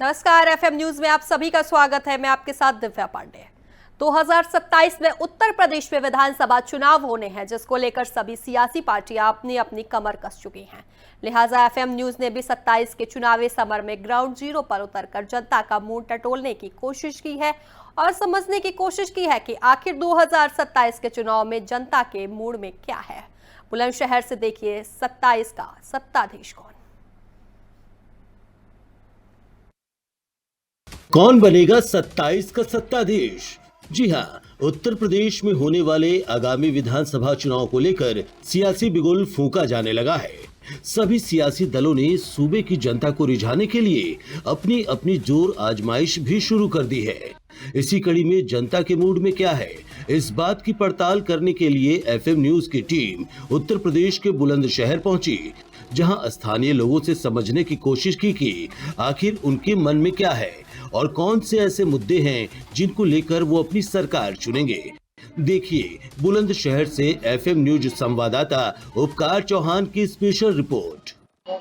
नमस्कार, FM news में आप सभी का स्वागत है। मैं आपके साथ दिव्या पांडे। 2027 में उत्तर प्रदेश में विधानसभा चुनाव होने हैं, जिसको लेकर सभी सियासी पार्टियां अपनी अपनी कमर कस चुकी हैं। लिहाजा एफएम न्यूज ने भी 27 के चुनावी समर में ग्राउंड जीरो पर उतरकर जनता का मूड टटोलने की कोशिश की है और समझने की कोशिश की है कि आखिर 2027 के चुनाव में जनता के मूड में क्या है। बुलंदशहर से देखिए 27 का सत्ताधीश कौन बनेगा 27 का सत्ताधीश। जी हाँ, उत्तर प्रदेश में होने वाले आगामी विधानसभा चुनाव को लेकर सियासी बिगुल फूंका जाने लगा है। सभी सियासी दलों ने सूबे की जनता को रिझाने के लिए अपनी अपनी जोर आजमाइश भी शुरू कर दी है। इसी कड़ी में जनता के मूड में क्या है, इस बात की पड़ताल करने के लिए एफएम न्यूज की टीम उत्तर प्रदेश के बुलंदशहर पहुंची, जहां स्थानीय लोगों से समझने की कोशिश की कि आखिर उनके मन में क्या है और कौन से ऐसे मुद्दे हैं जिनको लेकर वो अपनी सरकार चुनेंगे। देखिए बुलंदशहर से एफएम न्यूज संवाददाता उपकार चौहान की स्पेशल रिपोर्ट।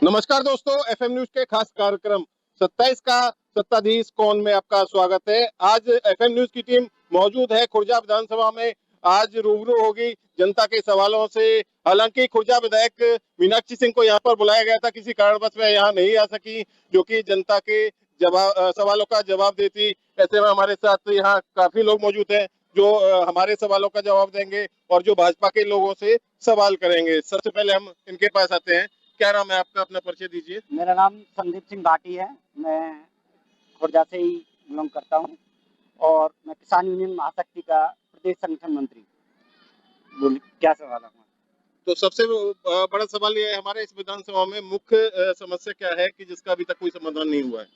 नमस्कार दोस्तों, एफएम न्यूज के खास कार्यक्रम 27 का सत्ताधीश कौन में आपका स्वागत है। आज एफएम न्यूज की टीम मौजूद है खुर्जा विधानसभा में। आज रूबरू होगी जनता के सवालों से। हालांकि खुर्जा विधायक मीनाक्षी सिंह को यहां पर बुलाया गया था, किसी कारणवश में यहां नहीं आ सकी, जो कि जनता के सवालों का जवाब देती। ऐसे में हमारे साथ यहाँ काफी लोग मौजूद हैं जो हमारे सवालों का जवाब देंगे और जो भाजपा के लोगों से सवाल करेंगे। सबसे पहले हम इनके पास आते हैं। क्या नाम है आपका, अपना परिचय दीजिए। मेरा नाम संदीप सिंह भाटी है। मैं खुर्जा से ही बिलोंग करता हूँ और मैं किसान यूनियन महाशक्ति का प्रदेश संगठन मंत्री। बोलिए क्या सवाल है? तो सबसे बड़ा सवाल ये है, हमारे इस विधानसभा में मुख्य समस्या क्या है कि जिसका अभी तक कोई समाधान नहीं हुआ है?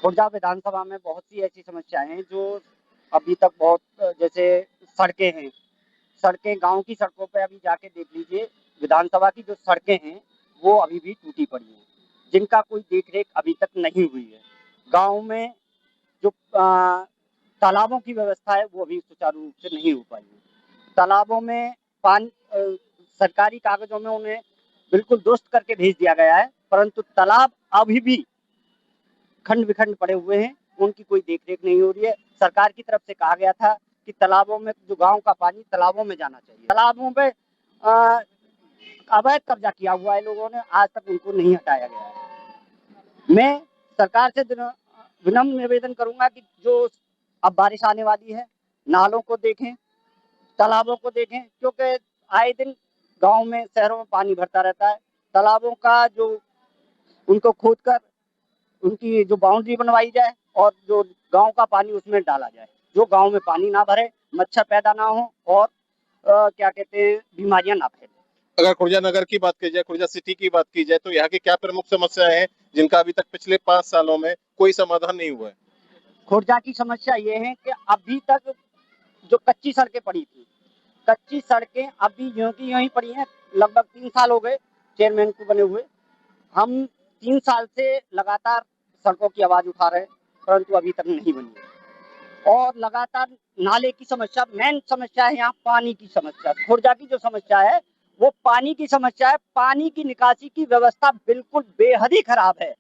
खुर्जा विधानसभा में बहुत सी ऐसी समस्याएं हैं जो अभी तक बहुत, जैसे सड़कें हैं। सड़कें, गांव की सड़कों पे अभी जाके देख लीजिए, विधानसभा की जो सड़कें हैं वो अभी भी टूटी पड़ी हैं, जिनका कोई देखरेख अभी तक नहीं हुई है। गांव में जो तालाबों की व्यवस्था है वो अभी सुचारू रूप से नहीं हो पाई है। तालाबों में पानी सरकारी कागजों में उन्हें बिल्कुल दुरुस्त करके भेज दिया गया है, परंतु तालाब अभी भी खंड विखंड पड़े हुए हैं, उनकी कोई देखरेख नहीं हो रही है। सरकार की तरफ से कहा गया था कि तालाबों में, जो गांव का पानी तालाबों में जाना चाहिए। तालाबों पे अवैध कब्जा किया हुआ है लोगों ने, आज तक उनको नहीं हटाया गया है। मैं सरकार से विनम्र निवेदन करूंगा कि जो अब बारिश आने वाली है, नालों को देखें, तालाबों को देखें, क्योंकि आए दिन गांव में, शहरों में पानी भरता रहता है। तालाबों का जो उनको खोद कर उनकी जो बाउंड्री बनवाई जाए और जो गांव का पानी उसमें डाला जाए, जो गांव में पानी ना भरे, मच्छर पैदा ना हो और क्या कहते हैं, बीमारियां ना फैले। अगर खुर्जा नगर की बात की जाए, खुर्जा सिटी की बात की जाए, तो यहाँ की क्या प्रमुख समस्याएं हैं जिनका अभी तक पिछले 5 सालों में कोई समाधान नहीं हुआ है? खुर्जा की समस्या ये है कि अभी तक जो कच्ची सड़कें पड़ी थी, कच्ची सड़कें अभी यूं की यूं ही पड़ी हैं। लगभग 3 साल हो गए चेयरमैन को बने हुए। हम 3 साल से लगातार सड़कों की आवाज उठा रहे हैं, परंतु अभी तक नहीं बनी है। और लगातार नाले की समस्या, मेन समस्या है यहाँ पानी की समस्या। खुर्जा की जो समस्या है वो पानी की समस्या है। पानी की निकासी की व्यवस्था बिल्कुल बेहद ही खराब है।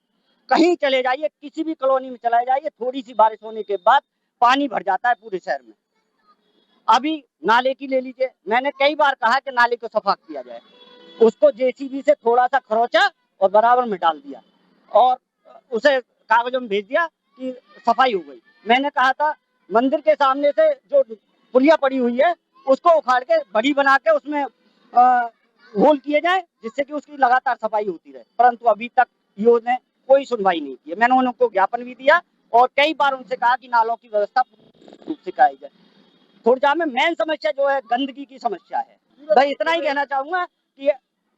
कहीं चले जाइए, किसी भी कॉलोनी में चले जाइए, थोड़ी सी बारिश होने के बाद पानी भर जाता है पूरे शहर में। अभी नाले की ले लीजिए, मैंने कई बार कहा कि नाले को सफा किया जाए, उसको जेसीबी से थोड़ा सा खरोचा और बराबर में डाल दिया और उसे कागजों में भेज दिया कि सफाई हो गई। मैंने कहा था मंदिर के सामने से जो पुलिया पड़ी हुई है उसको उखाड़ के बड़ी बना के उसमें होल किए जाए, जिससे कि उसकी लगातार सफाई होती रहे, परंतु अभी तक ने कोई सुनवाई नहीं की है। मैंने उनको ज्ञापन भी दिया और कई बार उनसे कहा कि नालों की व्यवस्था रूप से कराई जाए। खुर्जा में मेन समस्या जो है गंदगी की समस्या है। मैं इतना ही कहना चाहूंगा कि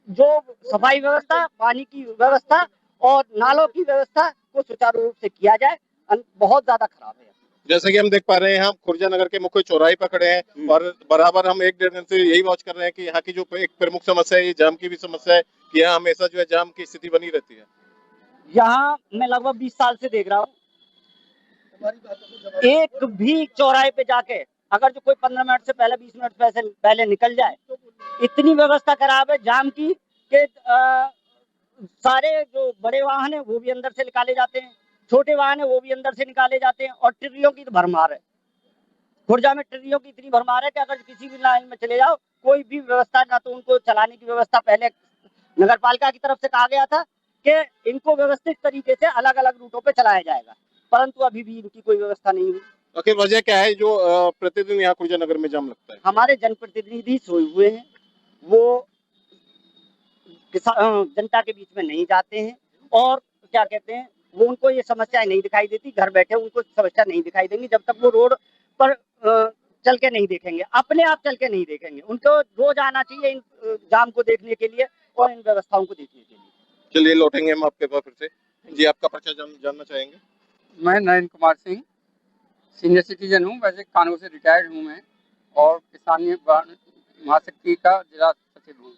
जो सफाई व्यवस्था, पानी की व्यवस्था और नालों की व्यवस्था को सुचारू रूप से किया जाए, बहुत ज्यादा खराब है। जैसे कि हम देख पा रहे हैं, हम खुर्जा नगर के मुख्य चौराहे पर खड़े हैं और बराबर हम 1-1.5 दिन से यही वॉच कर रहे हैं कि यहाँ की जो एक प्रमुख समस्या है, ये जाम की भी समस्या है कि यहाँ हमेशा जो है जाम की स्थिति बनी रहती है। यहाँ मैं लगभग 20 साल से देख रहा हूँ, एक भी चौराहे पे जाके अगर जो कोई 15 मिनट से पहले, 20 मिनट पहले निकल जाए, इतनी व्यवस्था खराब है जाम की कि सारे जो बड़े वाहन है वो भी अंदर से निकाले जाते हैं, छोटे वाहन है वो भी अंदर से निकाले जाते हैं, और ट्रिलियों की तो भरमार है। खुर्जा में ट्रिलियों की इतनी भरमार है कि अगर किसी भी लाइन में चले जाओ, कोई भी व्यवस्था, ना तो उनको चलाने की व्यवस्था पहले नगर पालिका की तरफ से कहा गया था कि इनको व्यवस्थित तरीके से अलग अलग रूटों पे चलाया जाएगा, परंतु अभी भी इनकी कोई व्यवस्था नहीं हुई। आखिर वजह क्या है जो प्रतिदिन यहाँ खुर्जा नगर में जाम लगता है? हमारे जनप्रतिनिधि सोए हुए हैं, वो जनता के बीच में नहीं जाते हैं, और क्या कहते हैं, वो उनको ये समस्याएं नहीं दिखाई देती, घर बैठे उनको समस्या नहीं दिखाई देंगी जब तक वो रोड पर चल के नहीं देखेंगे, अपने आप चल के नहीं देखेंगे। उनको रोज आना चाहिए इन जाम को देखने के लिए और इन व्यवस्थाओं को देखने के लिए। चलिए लौटेंगे हम आपके पास फिर से। जी, आपका परिचय जानना चाहेंगे? मैं नयन कुमार सिंह सीनियर सिटीजन हूँ, वैसे कानून से रिटायर्ड हूँ मैं, और किसान महाशक्ति का जिला सचिव हूँ।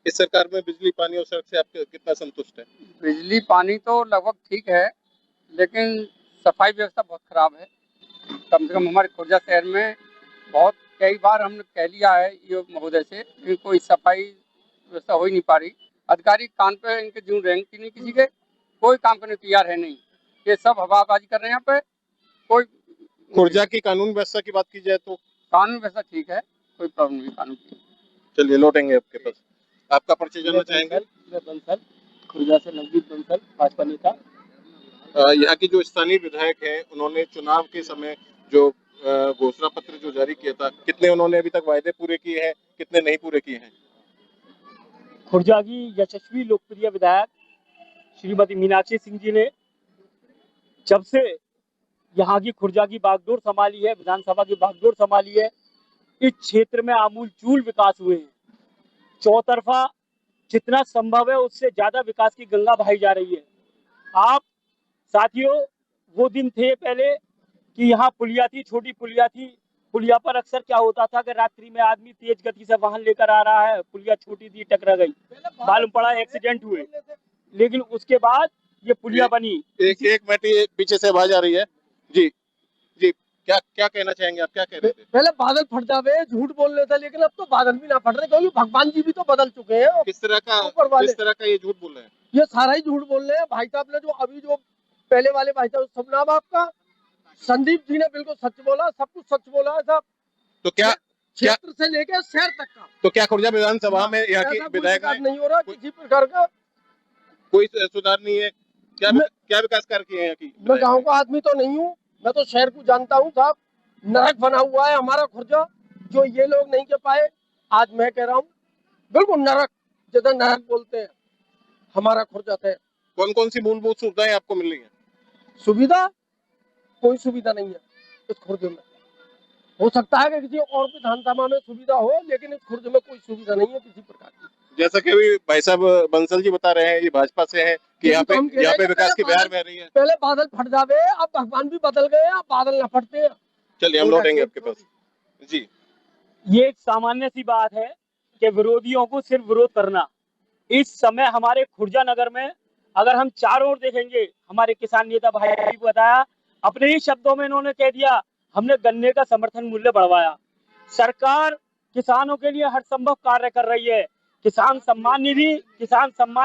इस सरकार में बिजली, पानी और सड़क से आप कितना संतुष्ट है? बिजली पानी तो लगभग ठीक है, लेकिन सफाई व्यवस्था बहुत खराब है। कम से कम हमारे खुर्जा शहर में बहुत कई बार हमने कह लिया है ये महोदय से, लेकिन कोई सफाई व्यवस्था हो ही नहीं पा रही। अधिकारी कान पे इनके जूं रैंक की नहीं, किसी के कोई काम करने को तैयार है नहीं, ये सब हवाबाजी कर रहे हैं यहाँ पे। कोई खुर्जा की कानून व्यवस्था की बात की जाए तो कानून व्यवस्था ठीक है, कोई प्रॉब्लम नहीं कानून की। चलिए लौटेंगे आपके पास। आपका परिचय जानना चाहेंगे? मैं बंसल, खुर्जा से नवदीप बंसल, भाजपा नेता। यहाँ की जो स्थानीय विधायक हैं, उन्होंने चुनाव के समय जो घोषणा पत्र जो जारी किया था, कितने उन्होंने अभी तक वायदे पूरे किए हैं, कितने नहीं पूरे किए हैं? खुर्जा की यशस्वी लोकप्रिय विधायक श्रीमती मीनाक्षी सिंह जी ने जब से यहाँ की खुर्जा की बागडोर संभाली है, विधानसभा की बागडोर संभाली है, इस क्षेत्र में आमूलचूल विकास हुए हैं। चौतरफा जितना संभव है उससे ज्यादा विकास की गंगा बहाई जा रही है। आप साथियों, वो दिन थे पहले कि यहाँ पुलिया थी, छोटी पुलिया थी। पुलिया पर अक्सर क्या होता था कि रात्रि में आदमी तेज गति से वाहन लेकर आ रहा है, पुलिया छोटी थी, टकरा गई, मालूम पड़ा एक्सीडेंट हुए। लेकिन उसके बाद ये पुलिया बनी। एक मिनट, ये पीछे से आवाज आ रही है। जी जी, क्या क्या कहना चाहेंगे आप? क्या कह रहे थे? पहले बादल फट जावे, झूठ बोल रहे थे, लेकिन अब तो बादल भी ना फट रहे, क्योंकि भगवान जी भी तो बदल चुके हैं। किस तरह का ये झूठ बोल रहे हैं? ये सारा ही झूठ बोल रहे हैं। भाई साहब ने जो पहले वाले भाई साहब, सब नाम आपका संदीप जी ने बिल्कुल सच बोला, सब कुछ सच बोला है सब। तो क्या क्षेत्र से लेकर शहर तक का तो क्या खुर्जा विधानसभा में यहाँ की विधायक ने नहीं हो रहा किसी प्रकार का? कोई सुधार नहीं है? क्या विकास कार्य किए हैं यहाँ की? मैं गाँव का आदमी तो नहीं हूँ, मैं तो शहर को जानता हूँ साहब। नरक बना हुआ है हमारा खुर्जा, जो ये लोग नहीं कर पाए, आज मैं कह रहा हूँ बिल्कुल नरक, जितना नरक बोलते हैं हमारा खुर्जा है। कौन कौन सी मूलभूत सुविधाएं आपको मिल रही है? सुविधा कोई सुविधा नहीं है इस खुर्जे में। हो सकता है कि किसी और विधानसभा में सुविधा हो, लेकिन इस खुर्जे में कोई सुविधा नहीं है किसी प्रकार की। जैसा कि अभी भाई साहब बंसल जी बता रहे हैं, ये भाजपा से है कि यहाँ पे विकास की बहार बह रही है। पहले बादल फट जावे, अब भगवान भी बदल गए, अब बादल न फटते हैं। चलिए हम लौटेंगे आपके पास। जी, ये एक सामान्य सी बात है कि विरोधियों को सिर्फ विरोध करना। इस समय हमारे खुर्जा नगर में अगर हम चारों ओर देखेंगे, हमारे किसान नेता भाई ने बताया, अपने ही शब्दों में इन्होंने कह दिया, हमने गन्ने का समर्थन मूल्य बढ़वाया। सरकार किसानों के लिए हर संभव कार्य कर रही है। किसान सम्मान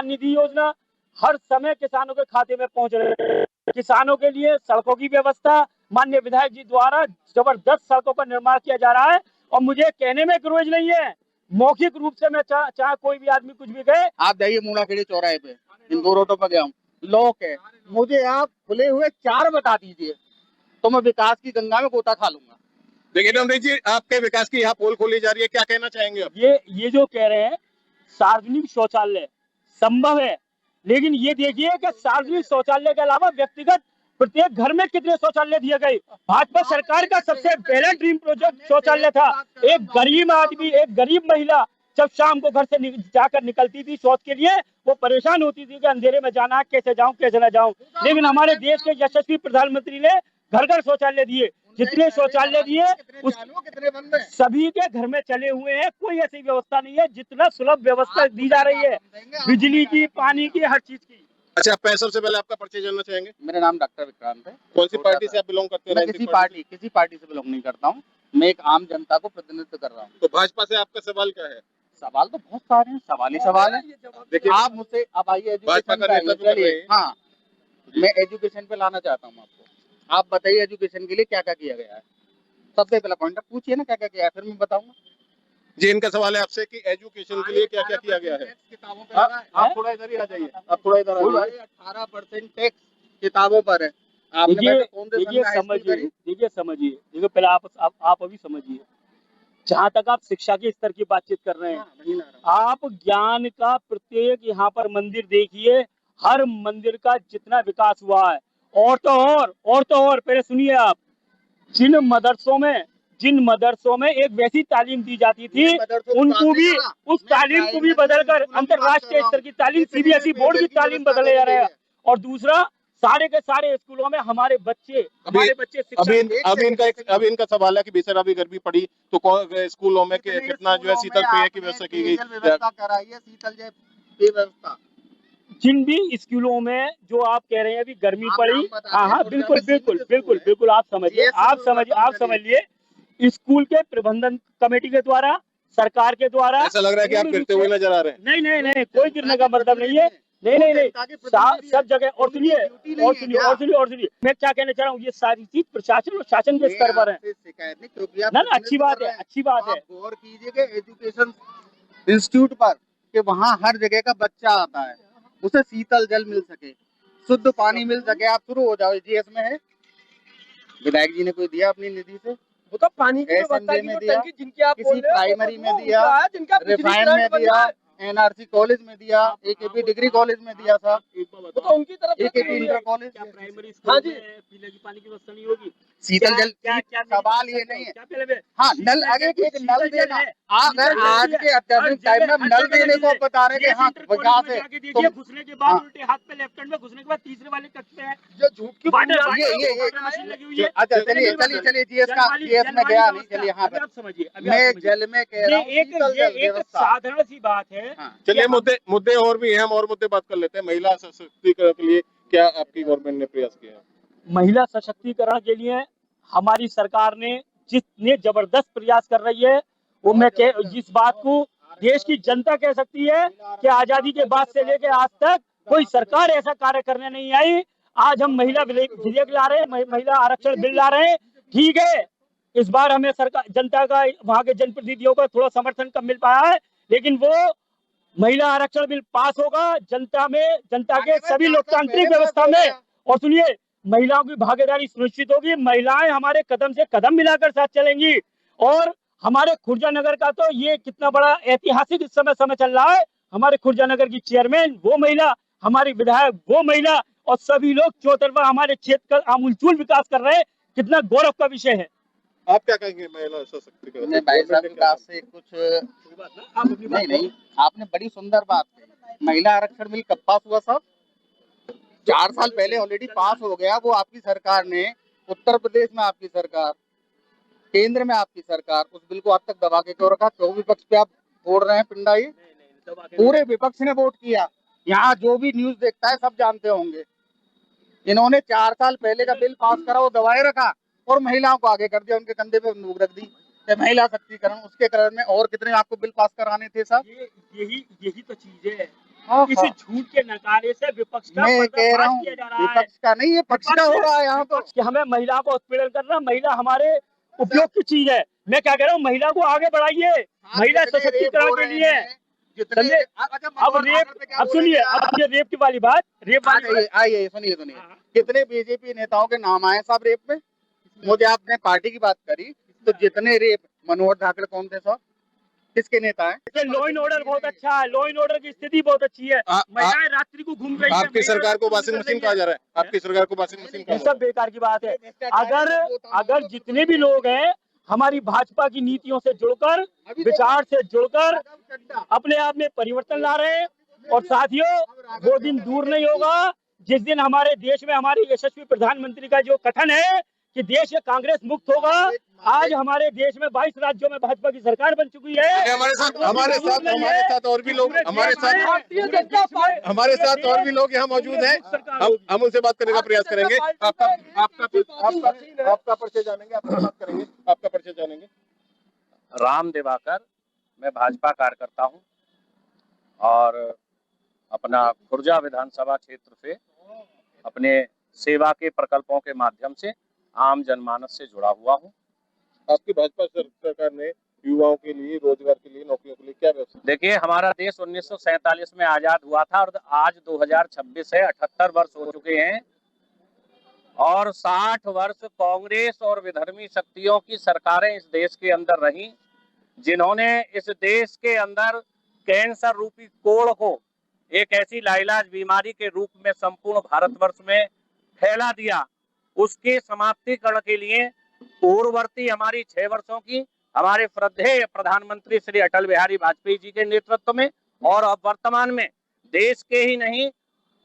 निधि योजना हर समय किसानों के खाते में पहुंच रही है। किसानों के लिए सड़कों की व्यवस्था माननीय विधायक जी द्वारा जबरदस्त सड़कों का निर्माण किया जा रहा है, और मुझे कहने में ग्रोज नहीं है, मौखिक रूप से मैं चाहे कोई भी आदमी कुछ भी कहे। आप जाइए मूलाखेड़ी चौराहे पे, इन 2 रोडों पर गया हूँ, लॉक है, मुझे आप खुले हुए 4 बता दीजिए तो मैं विकास की गंगा में गोता खा लूंगा। देखिए अमरीश जी, आपके विकास की यहाँ पोल खोली जा रही है, क्या कहना चाहेंगे आप? ये जो कह रहे हैं सार्वजनिक शौचालय संभव है, लेकिन ये देखिए कि सार्वजनिक शौचालय के अलावा व्यक्तिगत प्रत्येक घर में कितने शौचालय दिए गए। भाजपा सरकार का सबसे पहला ड्रीम प्रोजेक्ट शौचालय था। एक गरीब आदमी, एक गरीब महिला जब शाम को घर से जाकर निकलती थी शौच के लिए, वो परेशान होती थी कि अंधेरे में जाना, कैसे जाऊं कैसे न जाऊं। लेकिन हमारे देश के यशस्वी प्रधानमंत्री ने घर घर शौचालय दिए। जितने शौचालय दिए सभी के घर में चले हुए हैं। कोई ऐसी व्यवस्था नहीं है जितना सुलभ व्यवस्था दी जा रही है, बिजली की, पानी की, हर चीज की। अच्छा, सबसे पहले आपका परिचय जानना चाहेंगे? मेरा नाम डॉक्टर विक्रांत है। कौन सी पार्टी से आप बिलोंग करते हैं? मैं किसी पार्टी से बिलोंग नहीं करता हूँ, मैं एक आम जनता को प्रतिनिधित्व कर रहा हूँ। तो भाजपा से आपका सवाल क्या है? सवाल तो बहुत सारे हैं, सवाल ही सवाल है। देखिए आप मुझसे अब आइए भाजपा एजुकेशन का पे नेता आइए, भी कर चलिए। रहे हैं। हाँ, मैं एजुकेशन पे लाना चाहता हूँ आपको। आप बताइए एजुकेशन के लिए क्या क्या किया गया है। सबसे पहला पॉइंट पूछिए ना क्या क्या किया है, फिर मैं बताऊंगा। जी, इनका सवाल है आपसे कि एजुकेशन के लिए क्या क्या किया गया है। किताबों पे लगा है। आप थोड़ा इधर ही आ जाइए, आप थोड़ा इधर आ जाइए। 18% टैक्स किताबों पर है। आपने देखिए वैसे कौन से देखिए सन में हाई स्कूल करी? समझिए देखिए पहले आप अभी समझिए, जहाँ तक आप शिक्षा के स्तर की बातचीत कर रहे हैं, हाँ, वही ला रहा हूँ। आप ज्ञान का प्रत्येक यहाँ पर मंदिर देखिए, हर मंदिर का जितना विकास हुआ है। और पहले सुनिए आप, जिन मदरसों में एक वैसी तालीम दी जाती थी, उनको भी उस तालीम को भी बदलकर अंतरराष्ट्रीय स्तर की तालीम, सीबीएसई बोर्ड की तालीम बदले जा रहे हैं। और दूसरा, सारे के सारे स्कूलों में हमारे बच्चे शिक्षा अभी इनका सवाल है कि बेसर अभी गर्मी पड़ी तो स्कूलों में कितना जो है शीतल पेय की व्यवस्था की गई। व्यवस्था कराई है, शीतल जय पेय व्यवस्था। जिन भी स्कूलों में जो आप कह रहे हैं अभी गर्मी आप पड़ी, नाम बता हाँ हाँ दें, बिल्कुल सीमित बिल्कुल स्कूल बिल्कुल है। बिल्कुल आप समझिए, ये आप समझ समझिए स्कूल के प्रबंधन कमेटी के द्वारा, सरकार के द्वारा। ऐसा लग रहा है कि आप गिरते हुए नजर आ रहे हैं। नहीं, कोई गिरने का मतलब नहीं है। नहीं, सब जगह। और सुनिए, मैं क्या कहना चाह रहा हूँ, ये सारी चीज प्रशासन और शासन के स्तर पर है। शिकायत नहीं, क्योंकि आप ना बिजनेस अच्छी कर बात रहे है, हैं। अच्छी बात तो है। आप गौर कीजिएगा एजुकेशन इंस्टीट्यूट पर कि वहाँ हर जगह का बच्चा आता है, उसे शीतल जल मिल सके, शुद्ध पानी मिल सके। आप शुरू हो जाओ, जीएस में है, विधायक जी ने कोई दिया अपनी निधि से? वो तो पानी की व्यवस्था SMJ की में वो दिया, टंकी जिनकी आप बोल किसी रहे हो, प्राइमरी वो में उनका दिया, है, जिनका बिजली रिफाइन प्लांट में बन दिया, रहा है। एनआरसी कॉलेज में दिया, एकेपी डिग्री कॉलेज में दिया साहब, वो तो उनकी तरफ से एकेपी तो नहीं इंटर है। कॉलेज। प्राइमरी हाँ जी। पीने की पानी की व्यवस्था नहीं होगी? शीतल जल क्या सवाल ये नहीं है। क्या पहले हाँ, नल आगे एक नल देना। अगर आज के अत्याधुनिक टाइम में नल देने को बता रहे कि हाँ विकास है, तो घुसने के बाद हाँ। उल्टे हाथ पे लेफ्ट हैंड में घुसने के बाद तीसरे वाले कक्ष में है जो झूठ की बुनियाद पे ये मशीन लगी हुई है। अच्छा, चलिए जीएस में गया नहीं, चलिए यहाँ अभी पर आप समझिए, मैं जल में कह रहा हूँ शीतल जल एक व्यवस्था। साधारण सी बात है। हाँ। चलिए मुद्दे और भी हैं, हम और मुद्दे बात कर लेते हैं। महिला सशक्तिकरण के लिए क्या आपकी गवर्नमेंट ने प्रयास किया है? महिला सशक्तिकरण के लिए हमारी सरकार ने जितने जबरदस्त प्रयास कर रही है, वो मैं इस बात को देश की जनता कह सकती है कि आजादी के बाद से लेकर आज तक कोई सरकार ऐसा कार्य करने नहीं आई। आज हम महिला विधेयक ला रहे हैं, महिला आरक्षण बिल ला रहे हैं। ठीक है, इस बार हमें सरकार, जनता का, वहां के जनप्रतिनिधियों का थोड़ा समर्थन कम मिल पाया है, लेकिन वो महिला आरक्षण बिल पास होगा जनता के सभी लोकतांत्रिक व्यवस्था में। और सुनिए, महिलाओं की भागीदारी सुनिश्चित होगी, महिलाएं हमारे कदम से कदम मिलाकर साथ चलेंगी। और हमारे खुर्जा नगर का तो ये कितना बड़ा ऐतिहासिक इस समय चल रहा है। हमारे खुर्जा नगर की चेयरमैन वो महिला, हमारी विधायक वो महिला, और सभी लोग चौतरफा हमारे क्षेत्र का आमूलचूल विकास कर रहे हैं। कितना गौरव का विषय है। आप क्या कहेंगे महिला सशक्तिकरण? मैं भाई साहब की बात से कुछ नहीं, आपने बड़ी सुंदर बात कही। महिला आरक्षण बिल कब पास हुआ साहब? 4 साल पहले ऑलरेडी पास हो गया। वो आपकी सरकार ने, उत्तर प्रदेश में आपकी सरकार, केंद्र में आपकी सरकार, उस बिल को आज तक दबा के क्यों रखा? क्यों विपक्ष पे आप फोड़ रहे हैं पिंडा? ये पूरे विपक्ष ने वोट किया। यहाँ जो भी न्यूज देखता है सब जानते होंगे। इन्होंने 4 साल पहले का बिल पास करा, वो दबाए रखा और महिलाओं को आगे कर दिया, उनके कंधे पे बंदूक रख दी। महिला शक्तिकरण, उसके कारण में और कितने आपको बिल पास कराने थे साहब? यही तो चीज है। इस झूठ के नकारे से विपक्ष का मैं कह रहा हूँ किया जा रहा है। विपक्ष का नहीं, ये पक्ष का हो रहा है यहाँ तो। कि हमें महिला को उत्पीड़न करना, महिला हमारे उपयोग की चीज है। मैं क्या कह रहा हूँ, महिला को आगे बढ़ाइए, महिला सशक्तिकरण के लिए। अब सुनिए, अब ये रेप की वाली बात, आइए सुनिए। कितने बीजेपी नेताओं के नाम आए साहब रेप में? मुझे आपने पार्टी की बात करी तो जितने रेप, मनोहर ठाकरे कौन थे साहब? किसके नेता है? लॉ एंड ऑर्डर बहुत अच्छा है, लॉ एंड ऑर्डर की स्थिति बहुत अच्छी है। महिलाएं रात्रि को घूम रही है। आपकी सरकार को वॉशिंग मशीन कहा जा रहा है, आपकी सरकार को वॉशिंग मशीन कहा ये जा रहा सब बेकार की बात है। अगर जितने भी लोग हैं हमारी भाजपा की नीतियों से जुड़कर, विचार से जुड़कर अपने आप में परिवर्तन ला रहे हैं, और साथियों वो दिन दूर नहीं होगा जिस दिन हमारे देश में हमारे यशस्वी प्रधानमंत्री का जो कथन है कि देश कांग्रेस मुक्त होगा। आज हमारे देश में 22 राज्यों में भाजपा की सरकार बन चुकी है। है। हमारे साथ और भी लोग, हमारे साथ और भी लोग यहाँ मौजूद हैं। हम उनसे बात करने का प्रयास करेंगे। आपका परिचय जानेंगे, आपसे बात करेंगे, आपका परिचय जानेंगे। राम दिवाकर, मैं भाजपा कार्यकर्ता हूं और अपना खुर्जा विधानसभा क्षेत्र से अपने सेवा के प्रकल्पों के माध्यम से आम जनमानस से जुड़ा हुआ हूं। आपकी भाजपा सरकार ने युवाओं के लिए, रोजगार के लिए, नौकरियों के लिए क्या व्यवस्था? देखिए, हमारा देश 1947 में आजाद हुआ था और आज 2026 है, 78 वर्ष हो चुके हैं और 60 वर्ष कांग्रेस और विधर्मी शक्तियों की सरकारें इस देश के अंदर रहीं, जिन्होंने इस देश के अंदर कैंसर रूपी कोढ़ को एक ऐसी लाइलाज बीमारी के रूप में संपूर्ण भारतवर्ष में फैला दिया। उसके समाप्तिकरण के लिए पूर्ववर्ती हमारी 6 वर्षों की हमारे श्रद्धेय प्रधानमंत्री श्री अटल बिहारी वाजपेयी जी के नेतृत्व में और अब वर्तमान में देश के ही नहीं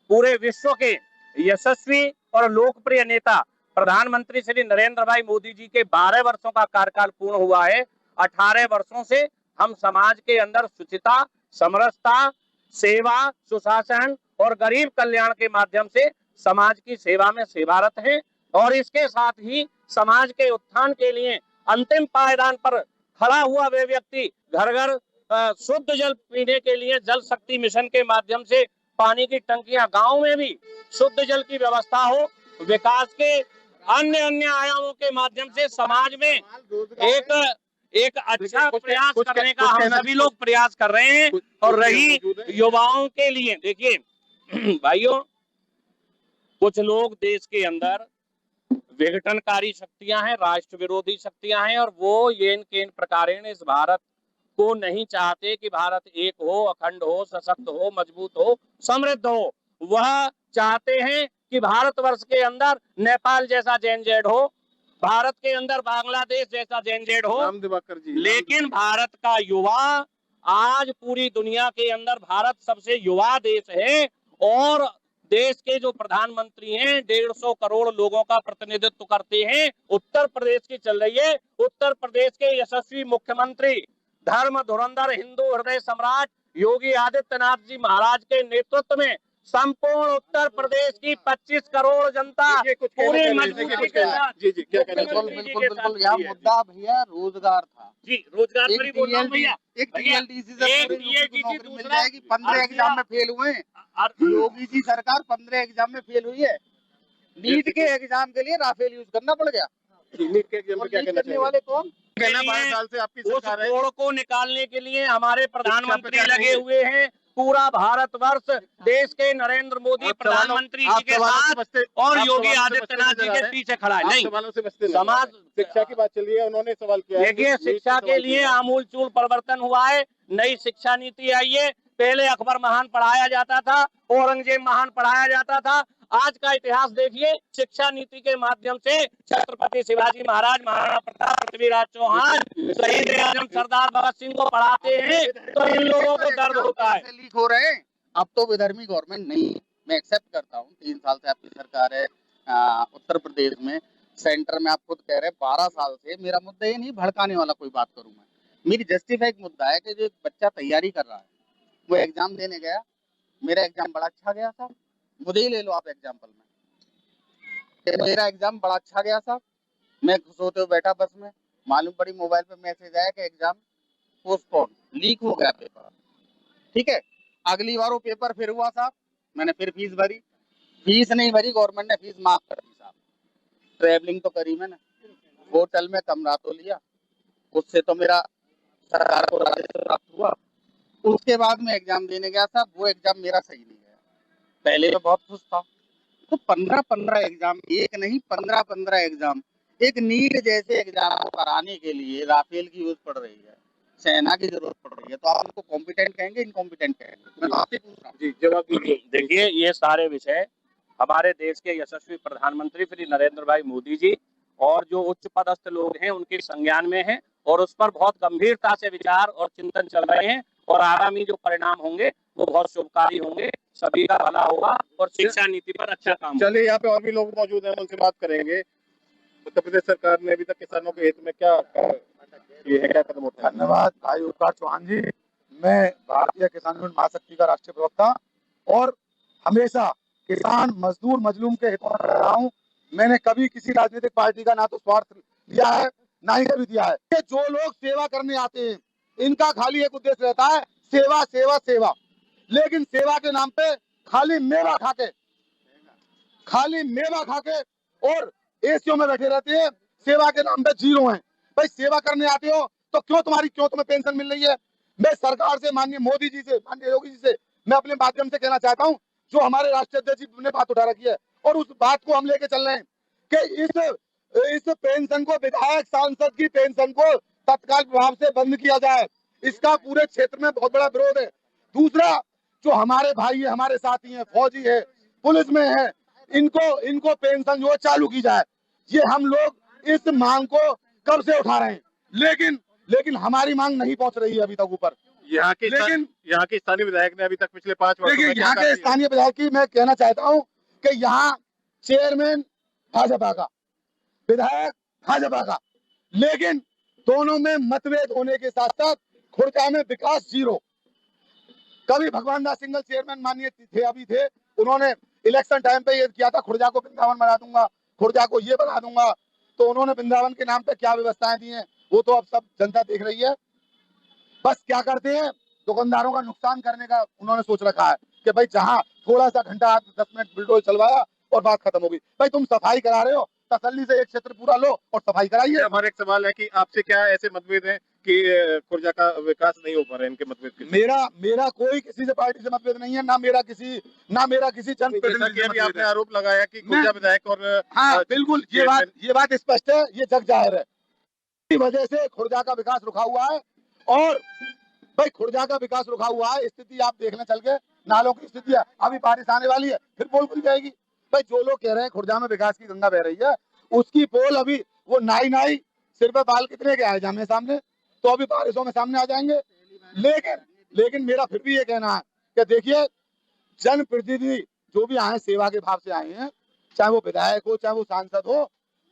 पूरे विश्व के यशस्वी और लोकप्रिय नेता प्रधानमंत्री श्री नरेंद्र भाई मोदी जी के 12 वर्षों का कार्यकाल पूर्ण हुआ है। 18 वर्षों से हम समाज के अंदर शुचिता, समरसता, सेवा, सुशासन और गरीब कल्याण के माध्यम से समाज की सेवा में सेवारत हैं और इसके साथ ही समाज के उत्थान के लिए अंतिम पायदान पर खड़ा हुआ वे व्यक्ति घर घर शुद्ध जल पीने के लिए जल शक्ति मिशन के माध्यम से पानी की टंकियां, गांव में भी शुद्ध जल की व्यवस्था हो, विकास के अन्य अन्य आयामों के माध्यम से समाज में एक अच्छा प्रयास करने का हम सभी लोग प्रयास कर रहे हैं। और रही युवाओं के लिए, देखिए भाइयों, कुछ लोग देश के अंदर विघटनकारी शक्तियां हैं, राष्ट्र विरोधी शक्तियां हैं और वो ये इन प्रकारेण इस भारत को नहीं चाहते कि भारत एक हो, अखंड हो, सशक्त हो, मजबूत हो, समृद्ध हो। वह चाहते हैं कि भारतवर्ष के अंदर नेपाल जैसा जेनजेड हो, भारत के अंदर बांग्लादेश जैसा जेनजेड हो। लेकिन भारत का युवा आज पूरी दुनिया के अंदर भारत सबसे युवा देश है और देश के जो प्रधानमंत्री हैं 150 करोड़ लोगों का प्रतिनिधित्व करते हैं। उत्तर प्रदेश की चल रही है। उत्तर प्रदेश के यशस्वी मुख्यमंत्री धर्म धुरंधर हिंदू हृदय सम्राट योगी आदित्यनाथ जी महाराज के नेतृत्व में संपूर्ण उत्तर प्रदेश की 25 करोड़ जनता पूरी मजबूती के साथ बिल्कुल यहाँ मुद्दा भैया रोजगार था जी, रोजगार पर ही बोल रहा हूं भैया। एक TLDC से नौकरी मिल जाएगी। 15 एग्जाम में फेल हुए हैं। योगी जी सरकार 15 एग्जाम में फेल हुई है। नीट के एग्जाम के लिए राफेल यूज करना पड़ गया। नीट के एग्जाम में क्या कहना चाहिए वाले कौन? 12 साल से आपकी सरकार है। उस कोड़ को निकालने के लिए हमारे प्रधानमंत्री लगे हुए हैं। पूरा भारतवर्ष देश के नरेंद्र मोदी प्रधानमंत्री जी के साथ और योगी आदित्यनाथ जी के पीछे खड़ा है। नहीं, सवालों से बचते नहीं। समाज शिक्षा की बात चली है, उन्होंने सवाल किया है। देखिए, शिक्षा के लिए आमूलचूल परिवर्तन हुआ है। नई शिक्षा नीति आई है। पहले अकबर महान पढ़ाया जाता था, औरंगजेब महान पढ़ाया जाता था। आज का इतिहास देखिए, शिक्षा नीति के माध्यम से छत्रपति शिवाजी महाराज, महाराणा प्रताप, पृथ्वीराज चौहान, शहीद आजम सरदार भगत सिंह को पढ़ाते हैं तो इन लोगों को दर्द होता है। लीक हो रहे हैं। अब तो विधर्मी गवर्नमेंट नहीं है, मैं एक्सेप्ट करता हूँ। 3 साल से आपकी सरकार है उत्तर प्रदेश में, सेंटर में। आप खुद कह रहे हैं 12 साल से। मेरा मुद्दा ये नहीं भड़काने वाला कोई बात करूँ मैं। मेरी जस्टिफाइड मुद्दा है कि जो एक बच्चा तैयारी कर रहा है, वो एग्जाम देने गया, मेरा एग्जाम बड़ा अच्छा गया था, मुझे ही ले लो आप एग्जाम्पल में। मेरा एग्जाम बड़ा अच्छा गया था, मैं खुश होते हुए बैठा बस में, मालूम पड़ी मोबाइल पे मैसेज आया कि एग्जाम पोस्टपोन, लीक हो गया पेपर। ठीक है, अगली बार वो पेपर फिर हुआ साहब, मैंने फिर फीस भरी, फीस नहीं भरी, गवर्नमेंट ने फीस माफ कर दी साहब। ट्रेवलिंग तो करी मैंने, होटल में कमरा तो लिया, उससे तो मेरा सरकार को राजस्व प्राप्त हुआ। उसके बाद में एग्जाम देने गया था, वो एग्जाम मेरा सही नहीं गया। पहले तो बहुत खुश था। तो 15 एग्जाम, एक नहीं 15 एग्जाम, एक नीट जैसे एग्जाम को कराने के लिए राफेल की यूज पड़ रही है, सेना की जरूरत पड़ रही है। तो आप उनको कॉम्पिटेंट कहेंगे, इनकॉम्पिटेंट कहेंगे? मैं तो आपसे पूछ रहा हूँ। जी, जवाब दीजिए। देखिए, ये सारे विषय हमारे देश के यशस्वी प्रधानमंत्री श्री नरेंद्र भाई मोदी जी और जो उच्च पदस्थ लोग हैं उनके संज्ञान में है और उस पर बहुत गंभीरता से विचार और चिंतन चल रहे हैं और आगामी जो परिणाम होंगे वो बहुत शुभकारी होंगे, सभी का भला होगा और शिक्षा नीति पर अच्छा काम। चलिए, यहाँ पे और भी लोग मौजूद हैं, उनसे बात करेंगे। उत्तर प्रदेश सरकार ने अभी तक किसानों के हित में क्या कदम उठाया? धन्यवाद भाई उपकार चौहान जी। मैं भारतीय किसान यूनियन महाशक्ति का राष्ट्रीय प्रवक्ता और हमेशा किसान, मजदूर, मजलूम के हितों में रहा हूँ। मैंने कभी किसी राजनीतिक पार्टी का ना तो स्वार्थ लिया है, ना ही कभी दिया है। जो लोग सेवा करने आते हैं, इनका खाली एक उद्देश्य रहता है, सेवा सेवा सेवा। लेकिन सेवा के नाम पे खाली मेवा खाके और एसीओ में बैठे रहते हैं, सेवा के नाम पे जीरो हैं। भाई सेवा करने आते हो तो क्यों तुम्हें पेंशन मिल रही है? मैं सरकार से, माननीय मोदी जी से, माननीय योगी जी से मैं अपने माध्यम से कहना चाहता हूं, जो हमारे राष्ट्रीय अध्यक्ष जी ने बात उठा रखी है और उस बात को हम लेके चल रहे हैं कि इस पेंशन को, विधायक सांसद की पेंशन को तत्काल प्रभाव से बंद किया जाए। इसका पूरे क्षेत्र में बहुत बड़ा विरोध है। दूसरा, जो हमारे भाई है, हमारे साथी हैं, फौजी है, पुलिस में है, इनको पेंशन जो है चालू की जाए। ये हम लोग इस मांग को कब से उठा रहे हैं, लेकिन हमारी मांग नहीं पहुंच रही है अभी तक ऊपर। यहाँ के स्थानीय विधायक ने अभी तक पिछले 5 वर्षों देखिए, में यहाँ के स्थानीय विधायक की मैं कहना चाहता हूँ कि यहाँ चेयरमैन भाजपा का, विधायक भाजपा का, लेकिन दोनों में मतभेद होने के साथ साथ खुर्जा में विकास जीरो। कभी भगवान दास सिंगल चेयरमैन माननीय थे, उन्होंने इलेक्शन टाइम पे ये किया था, खुर्जा को वृंदावन बना दूंगा, खुर्जा को ये बना दूंगा। तो उन्होंने वृंदावन के नाम पे क्या व्यवस्थाएं दी हैं वो तो अब सब जनता देख रही है। बस क्या करते हैं, दुकानदारों का नुकसान करने का उन्होंने सोच रखा है कि भाई जहां थोड़ा सा घंटा 10 मिनट बुलडोजर चलवाया और बात खत्म हो गई। भाई तुम सफाई करा रहे हो, तसल्ली से एक क्षेत्र पूरा लो और सफाई कराइए। हमारा एक सवाल है कि आपसे क्या ऐसे मतभेद हैं कि खुर्जा का विकास नहीं हो पा रहा है, इनके मतभेद के? मेरा कोई किसी से पार्टी से मतभेद नहीं है, ना मेरा किसी जनप्रतिनिधि से। आपने आरोप लगाया कि खुर्जा विधायक और हाँ बिल्कुल, ये बात स्पष्ट है, ये जग जाहिर है। इसी वजह से खुर्जा का विकास रुका हुआ है। और भाई खुर्जा का विकास रुका हुआ है, स्थिति आप देख लें चल के, नालों की स्थिति है, अभी बारिश आने वाली है, फिर पोल खुल जाएगी। भाई जो लोग कह रहे हैं खुर्जा में विकास की गंगा बह रही है, उसकी पोल अभी वो नाई सिर पे बाल कितने के आए जामे सामने, तो अभी बारिशों में सामने आ जाएंगे। लेकिन मेरा फिर भी ये कहना है कि देखिए, जनप्रतिनिधि जो भी आए सेवा के भाव से आए हैं, चाहे वो विधायक हो चाहे वो सांसद हो,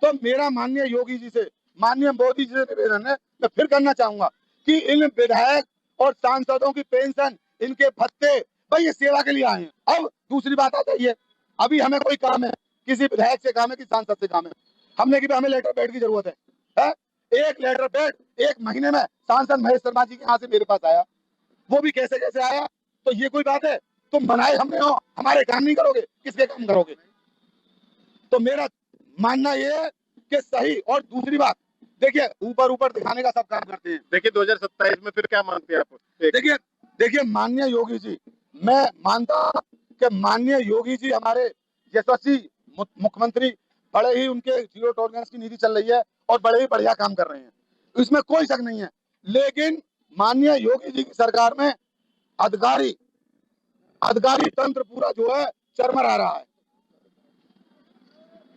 तो मेरा माननीय योगी जी से, माननीय मोदी जी से निवेदन है, मैं फिर करना चाहूंगा कि इन विधायक और सांसदों की पेंशन, इनके भत्ते, भाई ये सेवा के लिए आए हैं। अब दूसरी बात आ जाइए, अभी हमें कोई काम है, किसी विधायक से काम है, किसी सांसद से काम है, हमने कि हमें लेटर पैड की जरूरत है? एक लेटर पैड 1 महीने में सांसद महेश शर्मा जी के यहाँ से मेरे पास आया, वो भी कैसे आया? तो ये कोई बात है? तुम बनाए हमने हो, हमारे काम नहीं करोगे, किसके काम करोगे? तो मेरा मानना ये है कि सही। और दूसरी बात, देखिए ऊपर दिखाने का सब काम करते हैं। देखिए 2027 में फिर क्या मानते हैं आप? देखिए माननीय योगी जी, मैं मानता कि माननीय योगी जी हमारे यशस्वी मुख्यमंत्री, बड़े ही उनके जीरो टॉलरेंस की नीति चल रही है और बड़े ही बढ़िया काम कर रहे हैं, इसमें कोई शक नहीं है। लेकिन माननीय योगी जी की सरकार में अधिकारी तंत्र पूरा जो है चरमरा रहा है,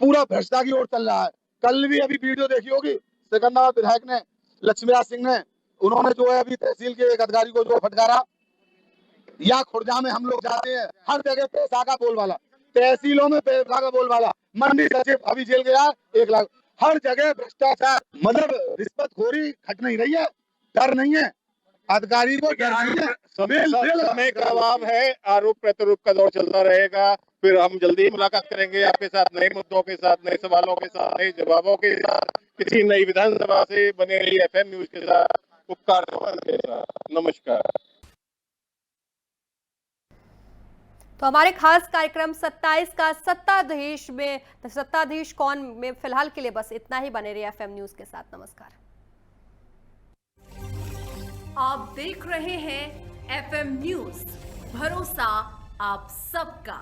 पूरा भ्रष्टा की ओर चल रहा है। कल भी अभी वीडियो देखी होगी, सिकंदराबाद विधायक ने, लक्ष्मीराज सिंह ने, उन्होंने जो है अभी तहसील के एक अधिकारी को जो फटकारा। या खुर्जा में हम लोग जाते हैं, हर जगह पैसा का बोलबाला, तहसीलों में पैसा का बोलबाला, मंडी सचिव अभी जेल गया 1 लाख, हर जगह भ्रष्टाचार, मतलब रिश्वतखोरी खट नहीं रही है, डर नहीं है, अधिकारी को डर नहीं है। समय का अभाव है, आरोप प्रत्यारोप का दौर चलता रहेगा। फिर हम जल्दी ही मुलाकात करेंगे आपके साथ, नए मुद्दों के साथ, नए सवालों के साथ, नए जवाबों के साथ, किसी नई विधानसभा से बने रही FM न्यूज के साथ, उपकार के साथ। नमस्कार। तो हमारे खास कार्यक्रम 27 का सत्ताधीश कौन में फिलहाल के लिए बस इतना ही। बने रहिए FM न्यूज के साथ। नमस्कार। आप देख रहे हैं FM न्यूज, भरोसा आप सबका।